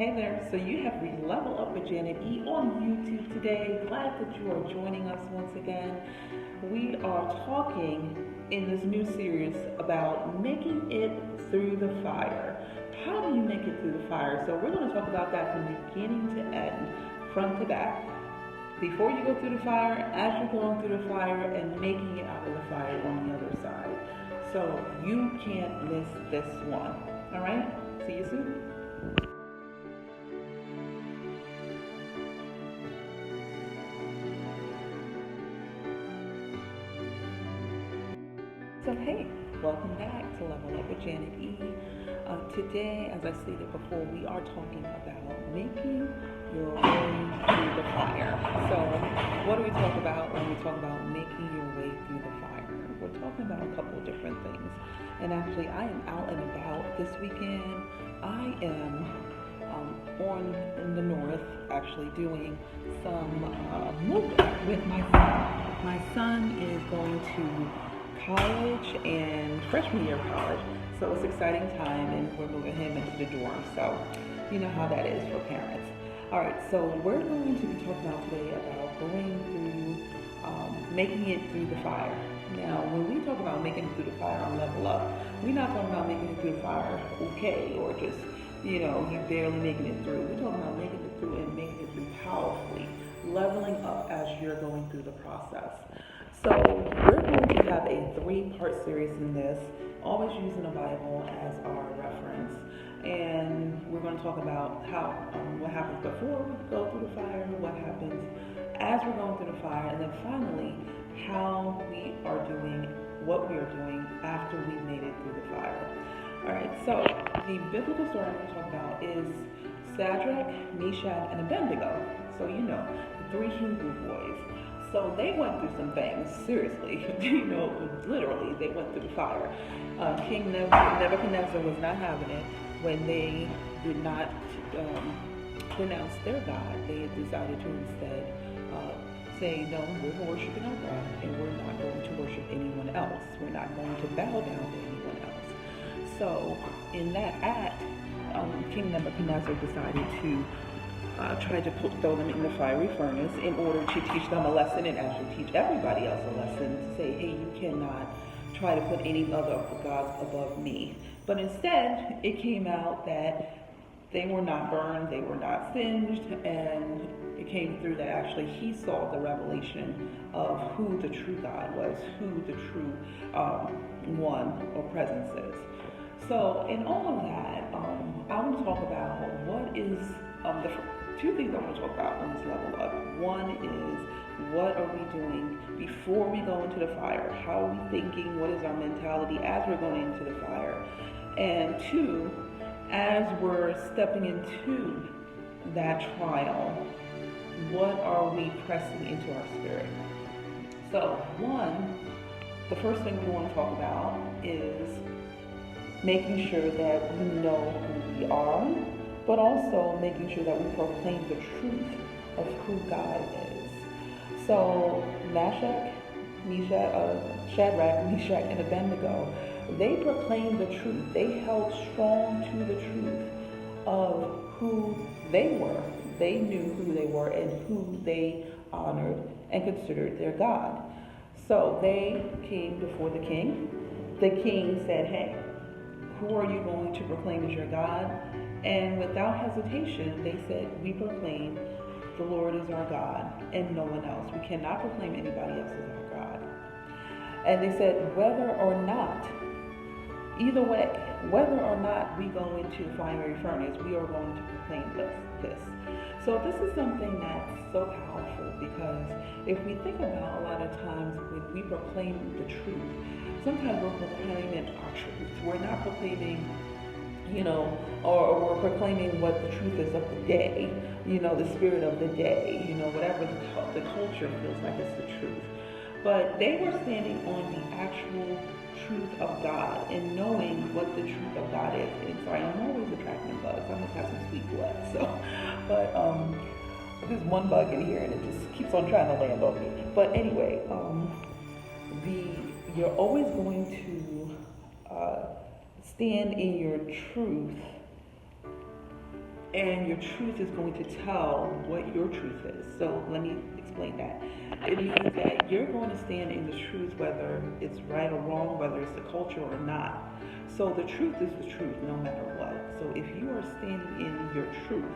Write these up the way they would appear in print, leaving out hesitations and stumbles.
Hey there, so you have Level Up with Janet E on YouTube today. Glad that you are joining us once again. We are talking in this new series about making it through the fire. How do you make it through the fire? So we're going to talk about that from beginning to end, front to back. Before you go through the fire, as you're going through the fire, and making it out of the fire on the other side. So you can't miss this one. All right? See you soon. So hey, welcome back to Level Up with Janet E. Today, as I stated before, we are talking about making your way through the fire. So what do we talk about when we talk about making your way through the fire? We're talking about a couple of different things. And actually, I am out and about this weekend. I am in the north, actually doing some movement with my son. My son is going to college and freshman year of college, so it's an exciting time, and we're moving him into the dorm, so you know how that is for parents. All right, so we're going to be talking about today about going through making it through the fire. Now when we talk about making it through the fire on Level Up, we're not talking about making it through the fire okay, or just you barely making it through. We're talking about making it through and making it through powerfully, leveling up as you're going through the process. So we're going to have a 3-part series in this, always using the Bible as our reference. And we're going to talk about what happens before we go through the fire, what happens as we're going through the fire, and then finally how we are doing what we are doing after we've made it through the fire. All right, so the biblical story I'm going to talk about is Shadrach, Meshach, and Abednego. So the 3 Hebrew boys. So they went through some things, seriously, literally, they went through the fire. King Nebuchadnezzar was not having it when they did not denounce their God. They decided to instead say, no, we're worshiping our God, and we're not going to worship anyone else. We're not going to bow down to anyone else. So in that act, King Nebuchadnezzar decided to tried to throw them in the fiery furnace in order to teach them a lesson, and actually teach everybody else a lesson, to say, hey, you cannot try to put any other gods above me. But instead, it came out that they were not burned, they were not singed, and it came through that actually he saw the revelation of who the true God was, who the true one or presence is. So in all of that, I want to talk about what is the 2 things I want to talk about on this Level Up. One is, what are we doing before we go into the fire? How are we thinking? What is our mentality as we're going into the fire? And 2, as we're stepping into that trial, what are we pressing into our spirit? So the first thing we want to talk about is making sure that we know who we are, but also making sure that we proclaim the truth of who God is. So Shadrach, Meshach, and Abednego, they proclaimed the truth. They held strong to the truth of who they were. They knew who they were and who they honored and considered their God. So they came before the king. The king said, hey, who are you going to proclaim as your God? And without hesitation, they said, we proclaim the Lord is our God and no one else. We cannot proclaim anybody else as our God. And they said, whether or not, either way, whether or not we go into the fiery furnace, we are going to proclaim this. So this is something that's so powerful, because if we think about a lot of times when we proclaim the truth, sometimes we're proclaiming our truth. We're not proclaiming or we're proclaiming what the truth is of the day, the spirit of the day, whatever the culture feels like it's the truth. But they were standing on the actual truth of God and knowing what the truth of God is. And sorry, I'm always attracting bugs. I must have some sweet blood. But there's one bug in here and it just keeps on trying to land on me. But anyway, you're always going to stand in your truth and your truth is going to tell what your truth is. So let me explain that. It means that you're going to stand in the truth whether it's right or wrong, whether it's the culture or not. So the truth is the truth no matter what. So if you are standing in your truth,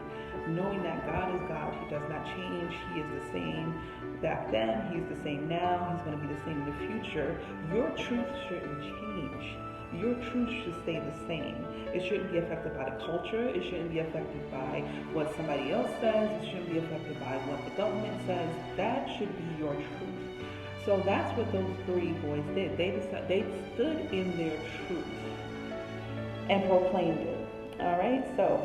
knowing that God is God, He does not change, He is the same back then, He's the same now, He's going to be the same in the future, your truth shouldn't change. Your truth should stay the same. It shouldn't be affected by the culture. It shouldn't be affected by what somebody else says. It shouldn't be affected by what the government says. That should be your truth. So that's what those 3 boys did. They stood in their truth and proclaimed it. All right. So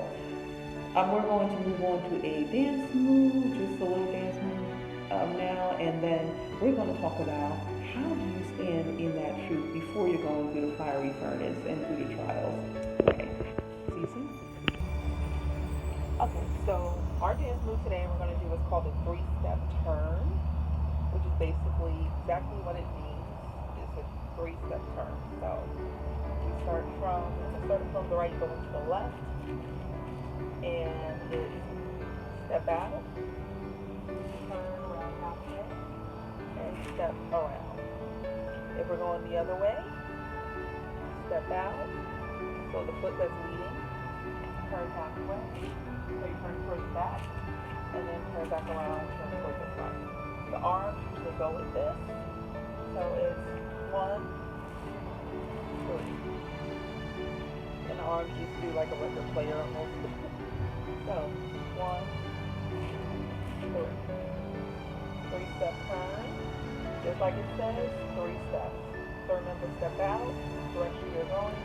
we're going to move on to a dance move, just a little dance move now, and then we're going to talk about how do you stand in that truth before you're going through the fiery furnace and through the trials. Okay, see you soon. Okay, so our dance move today we're going to do what's called a 3-step turn, which is basically exactly what it means. It's a 3-step turn. So we start from the right going to the left, and it's step out, turn around halfway, and step around. If we're going the other way, step out, so the foot that's leading, turn halfway, so you turn towards the back, and then turn back around, turn towards the front. The arms usually go with this, so it's 1, 2, 3. And the arms just do like a record player almost. So, 1, 2, 3. 3-step turn. Just like it says, 3 steps. So remember, step out, direction you're going,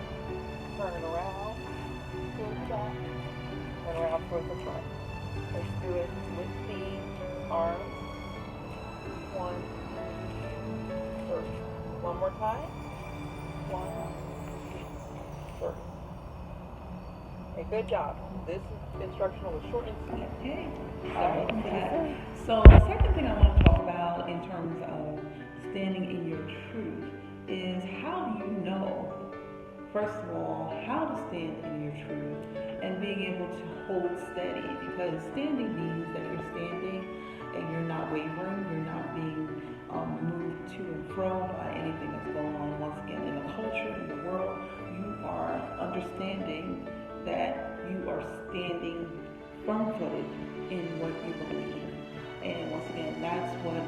turn around, towards the back, and around towards the front. Let's do it with the arms. 1, 2, 3. One more time. 1, 2, 3. Okay, good job. This instructional was short and sweet. Okay. So the second thing I want to talk about in terms of standing in your truth is how do you know, first of all, how to stand in your truth and being able to hold steady, because standing means that you're standing and you're not wavering, you're not being moved to and fro by anything that's going on. Once again, in the culture, in the world, you are understanding that you are standing firm-footed in what you believe. And once again, that's what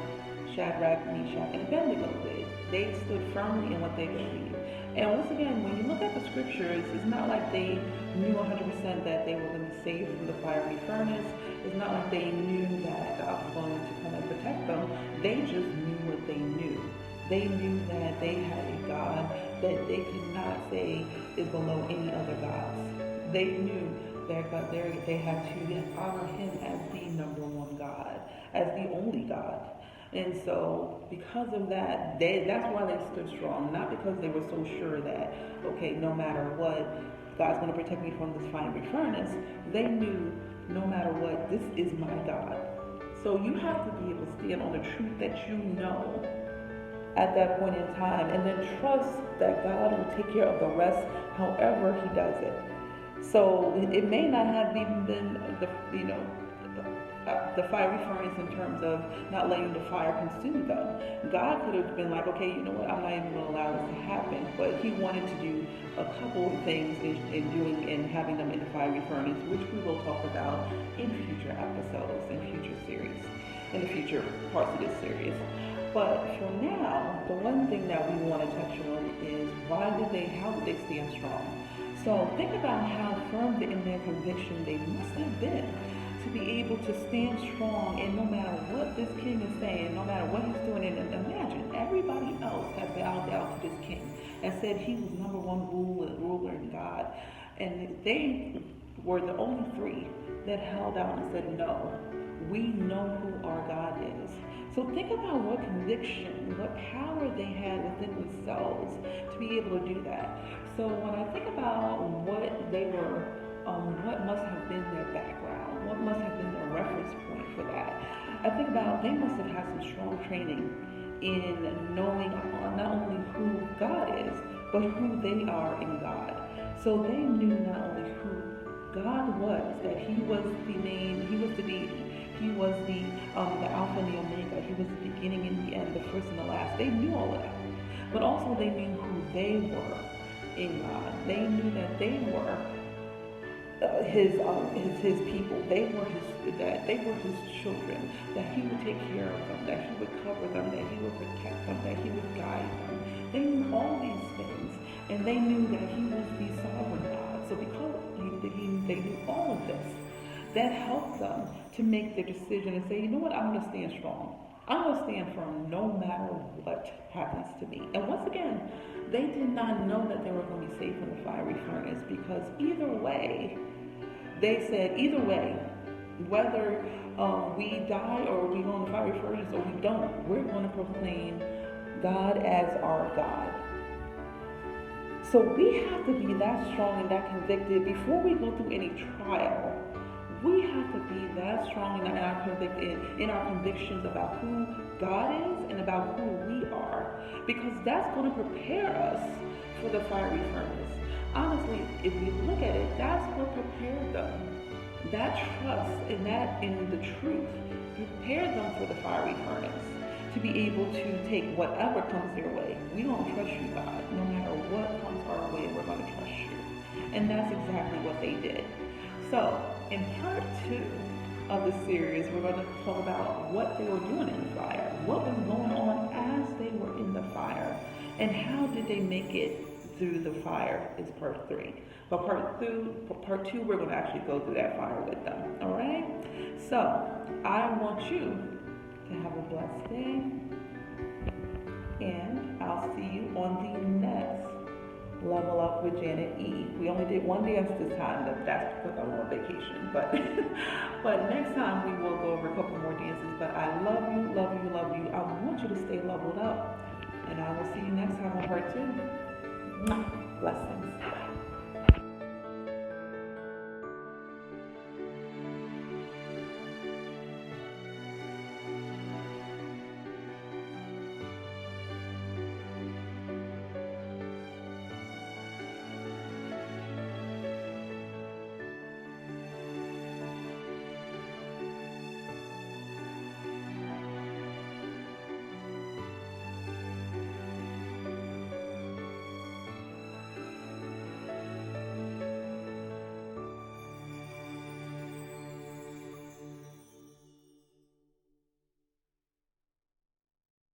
Shadrach, Meshach, and Abednego did. They stood firmly in what they believed. And once again, when you look at the scriptures, it's not like they knew 100% that they were going to be saved from the fiery furnace. It's not like they knew that God was going to come and protect them. They just knew what they knew. They knew that they had a God that they could not say is below any other gods. They knew that God, they had to honor Him as the number one God, as the only God. And so, because of that, that's why they stood strong. Not because they were so sure that, okay, no matter what, God's going to protect me from this fiery furnace. They knew, no matter what, this is my God. So you have to be able to stand on the truth that you know at that point in time, and then trust that God will take care of the rest however He does it. So it may not have even been the fiery furnace in terms of not letting the fire consume them. God could have been like, okay, you know what, I'm not even going to allow this to happen. But He wanted to do a couple of things in having them in the fiery furnace, which we will talk about in future episodes, in future series, in the future parts of this series. But for now, the one thing that we want to touch on is how did they stand strong? So think about how firm in their conviction they must have been to be able to stand strong, and no matter what this king is saying, no matter what he's doing, and imagine everybody else had bowed down to this king and said he was number one ruler in God, and they were the only 3 that held out and said, no, we know who our God is. So think about what conviction, what power they had within themselves to be able to do that. So when I think about what they were, what must have been their background, what must have been their reference point for that, I think about they must have had some strong training in knowing not only who God is, but who they are in God. So they knew not only who God was, that He was the name, He was the deity, He was the Alpha and the Omega, He was the beginning and the end, the first and the last. They knew all of that. But also they knew who they were in God. They knew that they were his people. They were his children. That he would take care of them. That he would cover them. That he would protect them. That he would guide them. They knew all these things, and they knew that he was the sovereign God. So because they knew all of this, that helped them to make their decision and say, you know what, I'm going to stand strong. I'm going to stand firm no matter what happens to me. And once again, they did not know that they were going to be safe in the fiery furnace, because either way, they said, either way, whether we die or we go in the fiery furnace or we don't, we're going to proclaim God as our God. So we have to be that strong and that convicted before we go through any trial. We have to be that strong in our convictions about who God is and about who we are, because that's going to prepare us for the fiery furnace. Honestly, if we look at it, that's what prepared them. That trust in the truth prepared them for the fiery furnace, to be able to take whatever comes their way. We don't trust you, God. No matter what comes our way, we're going to trust you. And that's exactly what they did. So, in part 2 of the series, we're going to talk about what they were doing in the fire. What was going on as they were in the fire, and how did they make it through the fire is part 3. But part 2, we're going to actually go through that fire with them. All right? So, I want you to have a blessed day, and I'll see you on the next Level Up with Janet E. We only did one dance this time, but that's because I was on vacation. But next time we will go over a couple more dances. But I love you, love you, love you. I want you to stay leveled up, and I will see you next time on part 2. Blessings.